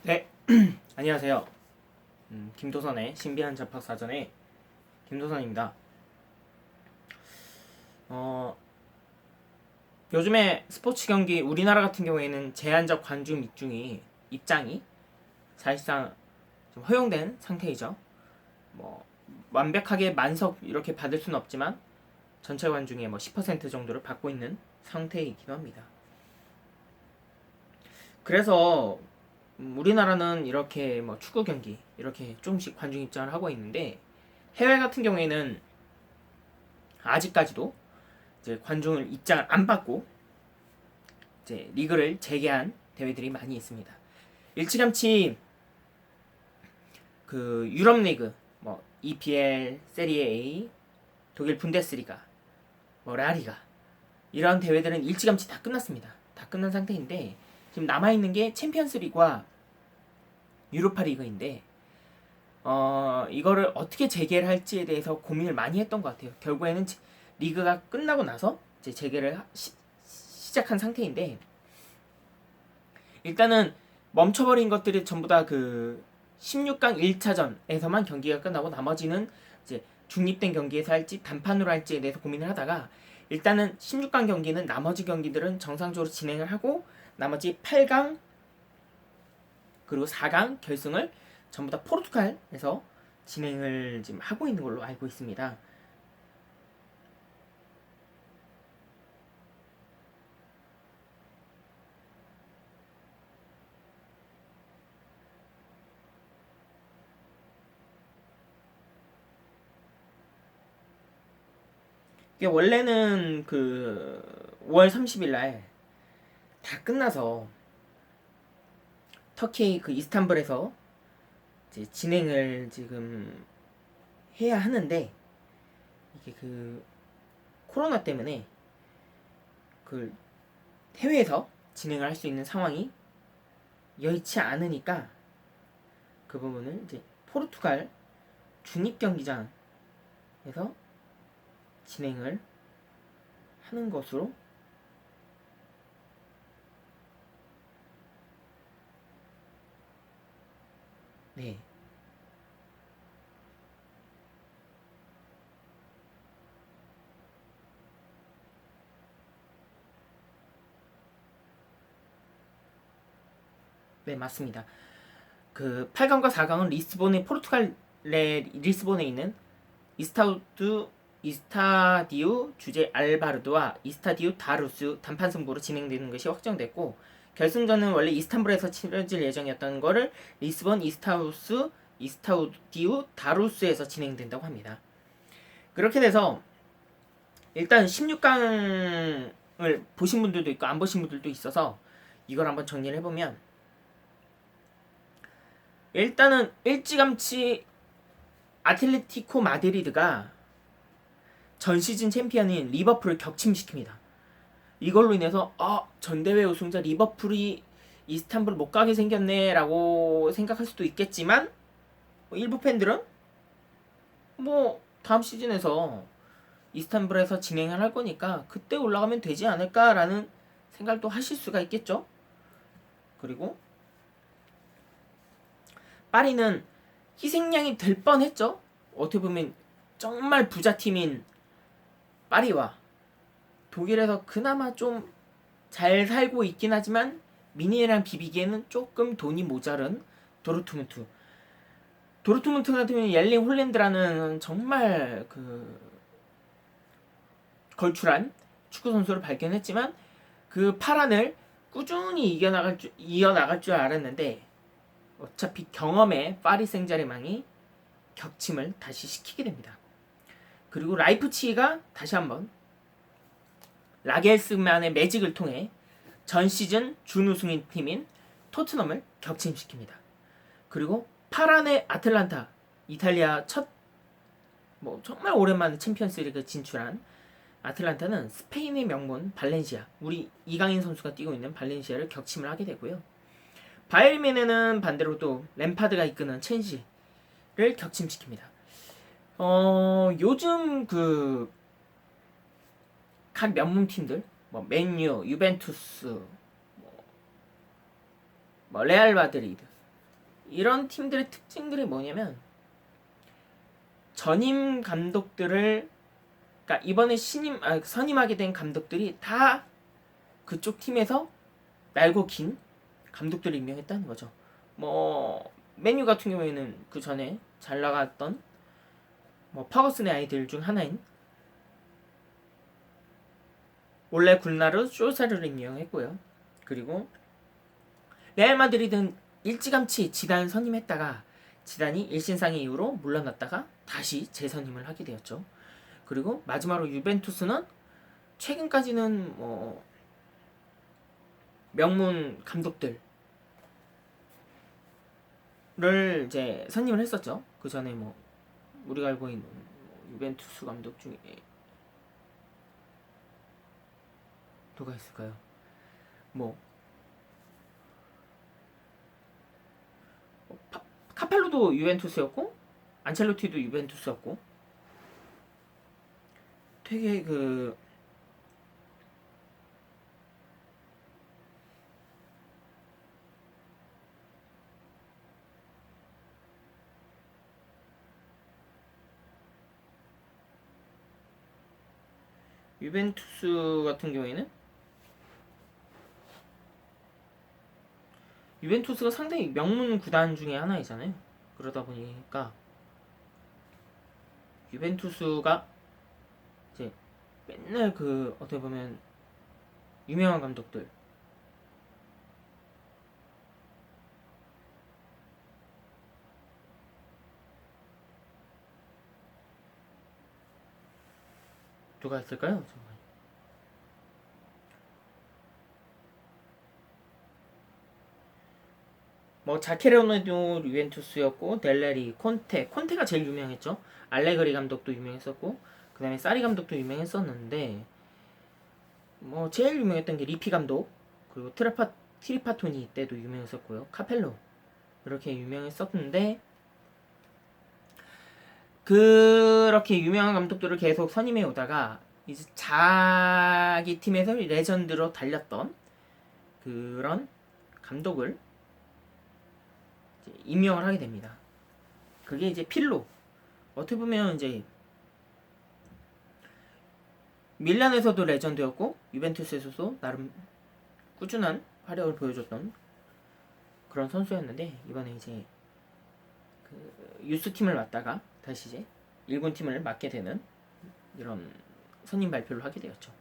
네, 안녕하세요. 김도선의 신비한 잡학사전의 김도선입니다. 요즘에 스포츠 경기 우리나라 같은 경우에는 제한적 관중 입장이 사실상 좀 허용된 상태이죠. 뭐 완벽하게 만석 이렇게 받을 수는 없지만 전체 관중의 10% 정도를 받고 있는 상태이기도 합니다. 그래서 우리나라는 이렇게 축구 경기 이렇게 조금씩 관중 입장을 하고 있는데 해외 같은 경우에는 아직까지도 이제 관중을 입장을 안 받고 이제 리그를 재개한 대회들이 많이 있습니다. 일찌감치 그 유럽 리그, EPL, 세리에 A, 독일 분데스리가, 라리가 이런 대회들은 일찌감치 다 끝났습니다. 다 끝난 상태인데 지금 남아 있는 게 챔피언스 리그와 유로파 리그인데 이거를 어떻게 재개를 할지에 대해서 고민을 많이 했던 것 같아요. 결국에는 리그가 끝나고 나서 이제 재개를 시작한 상태인데 일단은 멈춰버린 것들이 전부 다 그 16강 1차전에서만 경기가 끝나고 나머지는 이제 중립된 경기에서 할지 단판으로 할지에 대해서 고민을 하다가 일단은 16강 경기는 나머지 경기들은 정상적으로 진행을 하고 나머지 8강 그리고 4강 결승을 전부 다 포르투갈에서 진행을 지금 하고 있는 걸로 알고 있습니다. 이게 원래는 그 5월 30일 날 다 끝나서 터키 그 이스탄불에서 이제 진행을 지금 해야 하는데 이게 그 코로나 때문에 그 해외에서 진행을 할 수 있는 상황이 여의치 않으니까 그 부분을 이제 포르투갈 중립 경기장에서 진행을 하는 것으로 네. 네, 맞습니다. 그 8강과 4강은 리스본의 포르투갈의 리스본에 있는 이스타디우 주제 알바르도와 이스타디우 다루스 단판 승부로 진행되는 것이 확정됐고 결승전은 원래 이스탄불에서 치러질 예정이었던 거를 리스본 이스타디우 다루스에서 진행된다고 합니다. 그렇게 돼서 일단 16강을 보신 분들도 있고 안 보신 분들도 있어서 이걸 한번 정리를 해보면 일단은 일찌감치 아틀레티코 마드리드가 전 시즌 챔피언인 리버풀을 격침시킵니다. 이걸로 인해서 전대회 우승자 리버풀이 이스탄불 못 가게 생겼네 라고 생각할 수도 있겠지만 일부 팬들은 다음 시즌에서 이스탄불에서 진행을 할 거니까 그때 올라가면 되지 않을까라는 생각도 하실 수가 있겠죠. 그리고 파리는 희생양이 될 뻔했죠. 어떻게 보면 정말 부자팀인 파리와 독일에서 그나마 좀 잘 살고 있긴 하지만 미니랑 비비기에는 조금 돈이 모자른 도르트문트 같은 경우는 옐링 홀랜드라는 정말 그 걸출한 축구 선수를 발견했지만 그 파란을 꾸준히 이어나갈 줄 알았는데 어차피 경험에 파리 생제르맹이 격침을 다시 시키게 됩니다. 그리고 라이프치히가 다시 한번 라겔스만의 매직을 통해 전 시즌 준우승인 팀인 토트넘을 격침시킵니다. 그리고 파란의 아틀란타, 이탈리아 첫 정말 오랜만에 챔피언스리그 진출한 아틀란타는 스페인의 명문 발렌시아, 우리 이강인 선수가 뛰고 있는 발렌시아를 격침을 하게 되고요. 바이에른 뮌헨은 반대로 또 램파드가 이끄는 첼시를 격침시킵니다. 요즘 그 각 명문 팀들 맨유, 유벤투스, 레알 마드리드 이런 팀들의 특징들이 뭐냐면 전임 감독들을 그러니까 이번에 선임하게 된 감독들이 다 그쪽 팀에서 날고 긴 감독들을 임명했다는 거죠. 뭐 맨유 같은 경우에는 그 전에 잘 나갔던 뭐 퍼거슨의 아이들 중 하나인 올레 굴나르 쇼사르를 임명했고요. 그리고 레알 마드리드는 일찌감치 지단 선임했다가 지단이 일신상의 이유로 물러났다가 다시 재선임을 하게 되었죠. 그리고 마지막으로 유벤투스는 최근까지는 뭐 명문 감독들을 이제 선임을 했었죠. 그 전에 뭐 우리가 알고 있는 유벤투스 감독 중에 누가 있을까요? 뭐 카펠로도 유벤투스였고 안첼로티도 유벤투스였고 되게 유벤투스 같은 경우에는 유벤투스가 상당히 명문 구단 중에 하나이잖아요. 그러다 보니까 유벤투스가 이제 맨날 어떻게 보면 유명한 감독들 누가 있을까요? 정말. 뭐 자케로네도 유벤투스였고 델레리, 콘테가 제일 유명했죠. 알레그리 감독도 유명했었고 그 다음에 사리 감독도 유명했었는데 뭐 제일 유명했던 게 리피 감독 그리고 티리파토니 때도 유명했었고요. 카펠로 이렇게 유명했었는데 그렇게 유명한 감독들을 계속 선임해 오다가 이제 자기 팀에서 레전드로 달렸던 그런 감독을 이제 임명을 하게 됩니다. 그게 이제 필로. 어떻게 보면 이제 밀란에서도 레전드였고 유벤투스에서도 나름 꾸준한 활약을 보여줬던 그런 선수였는데 이번에 이제 유스 팀을 맡다가 다시 이제 1군 팀을 맡게 되는 이런 선임 발표를 하게 되었죠.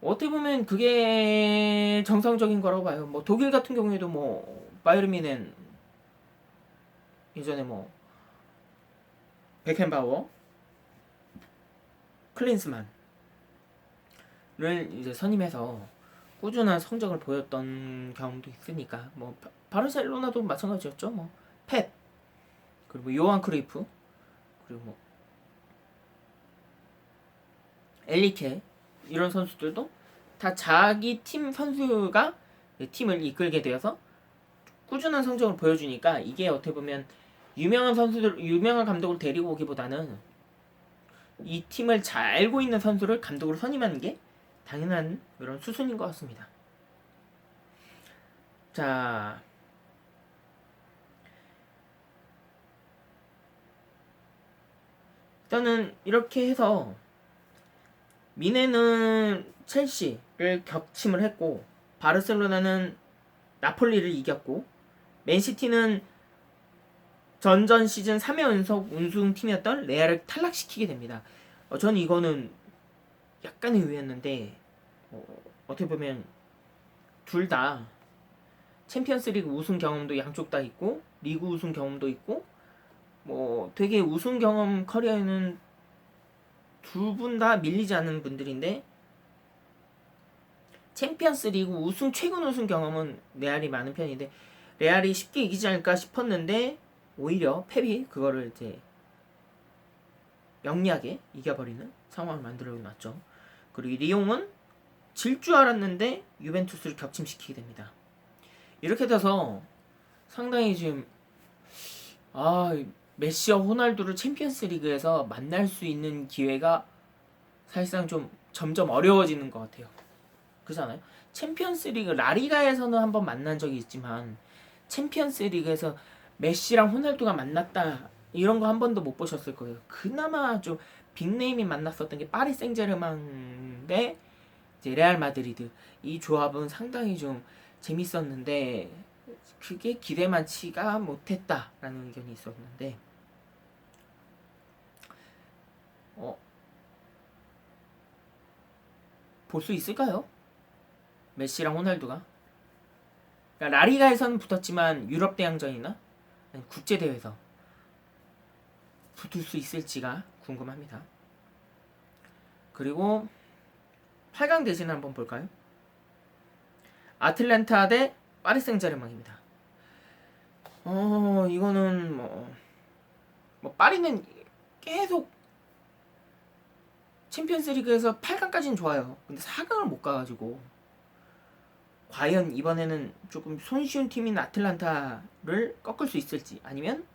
어떻게 보면 그게 정상적인 거라고 봐요. 뭐 독일 같은 경우에도 뭐 바이에른 뮌헨 예전에 뭐 베켄바워, 클린스만을 이제 선임해서 꾸준한 성적을 보였던 경험도 있으니까 뭐 바르셀로나도 마찬가지였죠. 뭐 펩 그리고 요한 크루이프 그리고 뭐 엘리케 이런 선수들도 다 자기 팀 선수가 팀을 이끌게 되어서 꾸준한 성적을 보여주니까 이게 어떻게 보면 유명한 감독을 데리고 오기보다는 이 팀을 잘 알고 있는 선수를 감독으로 선임하는 게 당연한 그런 수순인 것 같습니다. 자, 일단은 이렇게 해서 미네는 첼시를 격침을 했고 바르셀로나는 나폴리를 이겼고 맨시티는 전전 시즌 3회 연속 우승팀이었던 레알을 탈락시키게 됩니다. 전 이거는 약간의 의외였는데 어떻게 보면 둘 다 챔피언스리그 우승 경험도 양쪽 다 있고 리그 우승 경험도 있고 뭐 되게 우승 경험 커리어에는 두 분 다 밀리지 않는 분들인데 챔피언스리그 우승 최근 우승 경험은 레알이 많은 편인데 레알이 쉽게 이기지 않을까 싶었는데 오히려 펩이 그거를 이제 영리하게 이겨버리는 상황을 만들어놨죠. 그리고 리옹은 질 줄 알았는데 유벤투스를 격침시키게 됩니다. 이렇게 돼서 상당히 지금 메시와 호날두를 챔피언스리그에서 만날 수 있는 기회가 사실상 좀 점점 어려워지는 것 같아요. 그렇잖아요. 챔피언스리그 라리가에서는 한번 만난 적이 있지만 챔피언스 리그에서 메시랑 호날두가 만났다 이런 거 한 번도 못 보셨을 거예요. 그나마 좀 빅네임이 만났었던 게 파리 생제르맹 대 이제 레알 마드리드, 이 조합은 상당히 좀 재밌었는데 그게 기대만치가 못했다라는 의견이 있었는데, 볼 수 있을까요? 메시랑 호날두가? 그러니까 라리가에서는 붙었지만 유럽 대항전이나 국제 대회에서 붙을 수 있을지가 궁금합니다. 그리고 8강 대진을 한번 볼까요? 아틀란타 대 파리 생제르맹입니다. 이거는 파리는 계속 챔피언스리그에서 8강까지는 좋아요. 근데 4강을 못 가가지고 과연 이번에는 조금 손쉬운 팀인 아틀란타를 꺾을 수 있을지, 아니면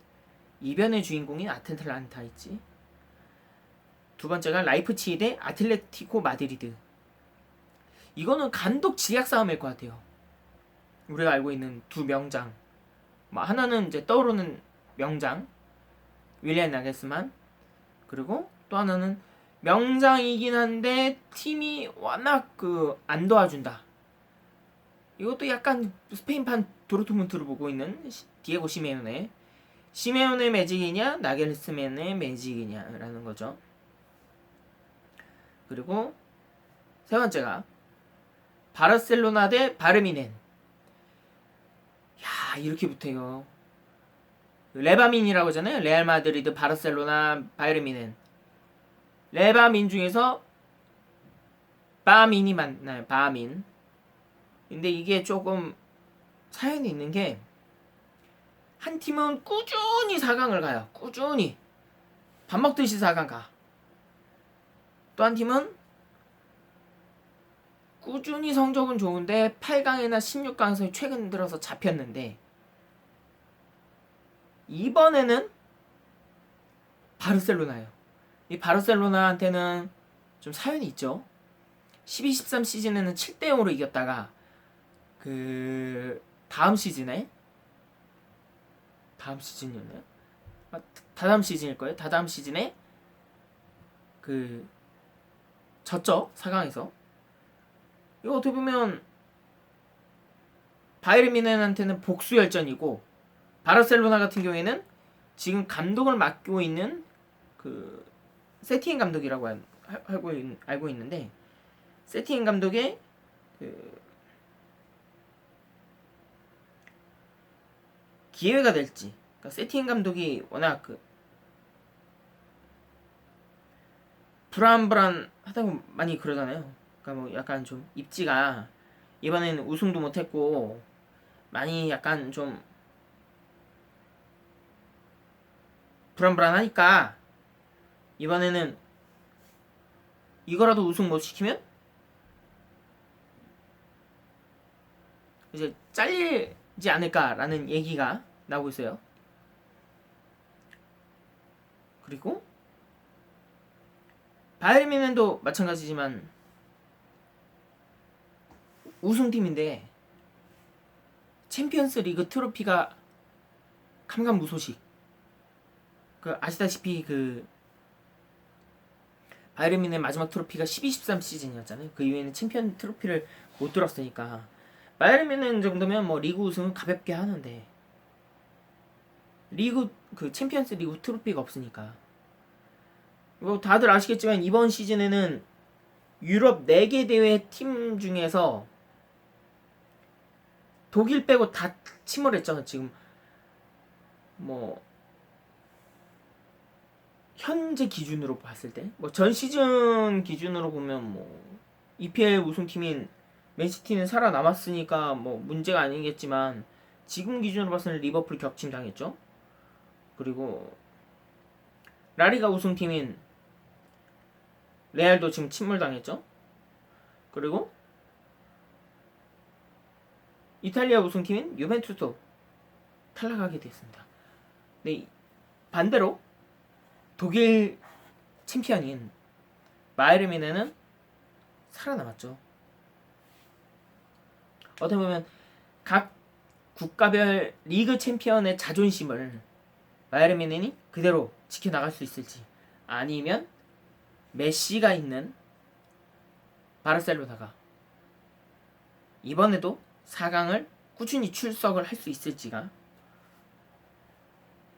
이변의 주인공인 아틀란타일지. 두 번째가 라이프치히 대 아틀레티코 마드리드. 이거는 감독 지약 싸움일 것 같아요. 우리가 알고 있는 두 명장, 하나는 이제 떠오르는 명장 윌리안 나겔스만, 그리고 또 하나는 명장이긴 한데 팀이 워낙 안 도와준다. 이것도 약간 스페인판 도르트문트를 보고 있는 디에고 시메오네 매직이냐 나겔스맨의 매직이냐라는 거죠. 그리고 세 번째가 바르셀로나 대 바르미넨. 야, 이렇게 붙어요. 레바민이라고 하잖아요. 레알 마드리드, 바르셀로나, 바이에른. 레바민 중에서 바민이 맞나요? 바민. 근데 이게 조금 사연이 있는 게, 한 팀은 꾸준히 4강을 가요. 꾸준히 밥 먹듯이 4강 가. 또 한 팀은 꾸준히 성적은 좋은데 8강이나 16강에서 최근 들어서 잡혔는데, 이번에는 바르셀로나예요. 이 바르셀로나한테는 좀 사연이 있죠. 12-13 시즌에는 7대0으로 이겼다가 다음 시즌이었나요? 다다음 시즌일 거예요. 다다음 시즌에 졌죠. 4강에서. 이거 어떻게 보면 바이에른 뮌헨한테는 복수 열전이고, 바르셀로나 같은 경우에는 지금 감독을 맡고 있는 세티엔 감독이라고 알고 있는데, 세티엔 감독의 기회가 될지. 그러니까 세티엔 감독이 워낙 불안불안하다고 많이 그러잖아요. 그러니까 약간 좀 입지가, 이번에는 우승도 못했고 많이 약간 좀 불안불안하니까, 이번에는 이거라도 우승 못 시키면 이제 잘리지 않을까라는 얘기가 나오고 있어요. 그리고 바이에른 뮌헨도 마찬가지지만 우승팀인데 챔피언스 리그 트로피가 감감무소식. 아시다시피 바이에른 뮌헨 마지막 트로피가 12-13 시즌이었잖아요. 그 이후에는 챔피언 트로피를 못 들었으니까, 바이에른 뮌헨 정도면 리그 우승은 가볍게 하는데, 챔피언스 리그 트로피가 없으니까. 다들 아시겠지만 이번 시즌에는 유럽 4개 대회 팀 중에서 독일 빼고 다 침몰했죠. 지금 현재 기준으로 봤을 때, 전 시즌 기준으로 보면 EPL 우승팀인 맨시티는 살아남았으니까 문제가 아니겠지만, 지금 기준으로 봤을 때 리버풀 격침당했죠. 그리고 라리가 우승팀인 레알도 지금 침몰당했죠. 그리고 이탈리아 우승팀인 유벤투스도 탈락하게 됐습니다. 네, 반대로 독일 챔피언인 바이에른 뮌헨은 살아남았죠. 어떻게 보면 각 국가별 리그 챔피언의 자존심을 바이에른 뮌헨이 그대로 지켜나갈 수 있을지, 아니면 메시가 있는 바르셀로나가 이번에도 4강을 꾸준히 출석을 할 수 있을지가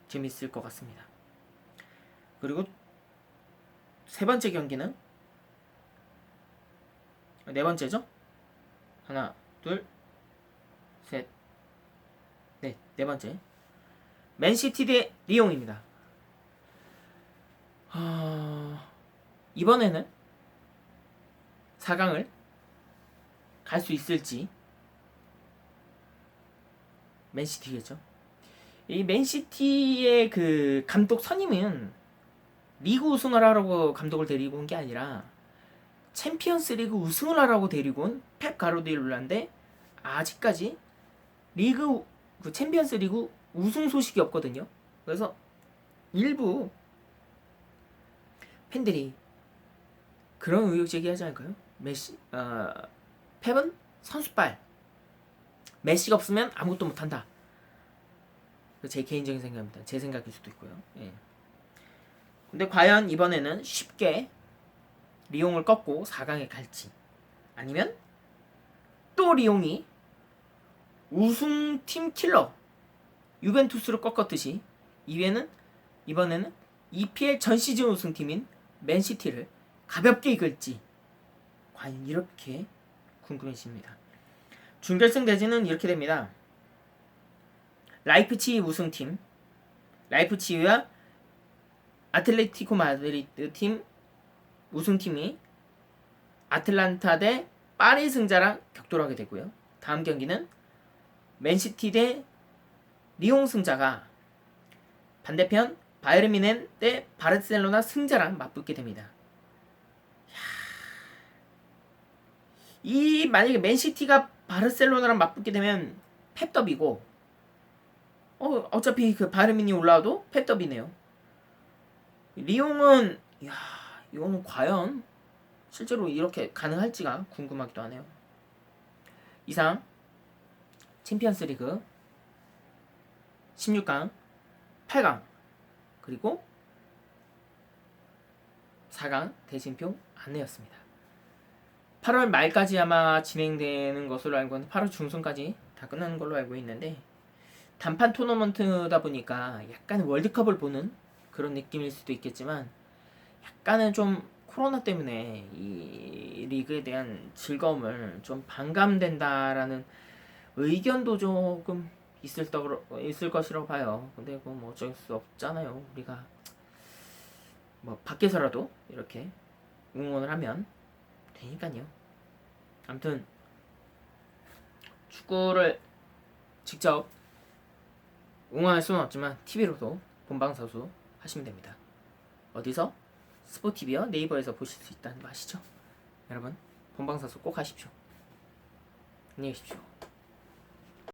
재밌을 것 같습니다. 그리고 세 번째 경기는 네 번째죠? 하나, 둘, 셋, 넷, 네 번째. 맨시티 대 리옹입니다. 이번에는 4강을 갈 수 있을지. 맨시티겠죠. 이 맨시티의 그 감독 선임은 리그 우승을 하라고 감독을 데리고 온 게 아니라 챔피언스 리그 우승을 하라고 데리고 온 펩 가르디올라인데, 아직까지 그 챔피언스 리그 우승 소식이 없거든요. 그래서 일부 팬들이 그런 의혹 제기하지 않을까요? 펩은 선수빨, 메시가 없으면 아무것도 못한다. 제 개인적인 생각입니다. 제 생각일 수도 있고요. 예. 근데 과연 이번에는 쉽게 리옹을 꺾고 4강에 갈지, 아니면 또 리옹이 우승팀 킬러 유벤투스를 꺾었듯이 이번에는 EPL 전 시즌 우승팀인 맨시티를 가볍게 이길지, 과연 이렇게 궁금해집니다. 준결승 대진은 이렇게 됩니다. 라이프치히 우승팀, 라이프치히와 아틀레티코 마드리드 팀 우승팀이 아틀란타 대 파리 승자랑 격돌하게 되고요. 다음 경기는 맨시티 대 리옹 승자가 반대편 바이에른 뮌헨 대 바르셀로나 승자랑 맞붙게 됩니다. 이 만약에 맨시티가 바르셀로나랑 맞붙게 되면 펩 더비고, 어차피 그 바이에른 뮌헨이 올라와도 펩 더비네요. 리옹은 이거는 과연 실제로 이렇게 가능할지가 궁금하기도 하네요. 이상 챔피언스리그 16강, 8강, 그리고 4강 대진표 안내였습니다. 8월 말까지 아마 진행되는 것으로 알고 있는데, 8월 중순까지 다 끝나는 걸로 알고 있는데, 단판 토너먼트다 보니까 약간 월드컵을 보는 그런 느낌일 수도 있겠지만, 약간은 좀 코로나 때문에 이 리그에 대한 즐거움을 좀 반감된다라는 의견도 조금 있을 것이라고 봐요. 근데 뭐 어쩔 수 없잖아요. 우리가 뭐 밖에서라도 이렇게 응원을 하면 되니까요. 아무튼 축구를 직접 응원할 수는 없지만 TV로도 본방사수 하시면 됩니다. 어디서? 스포티비와 네이버에서 보실 수 있다는 거 아시죠? 여러분, 본방사수 꼭 하십시오. 안녕히 계십시오.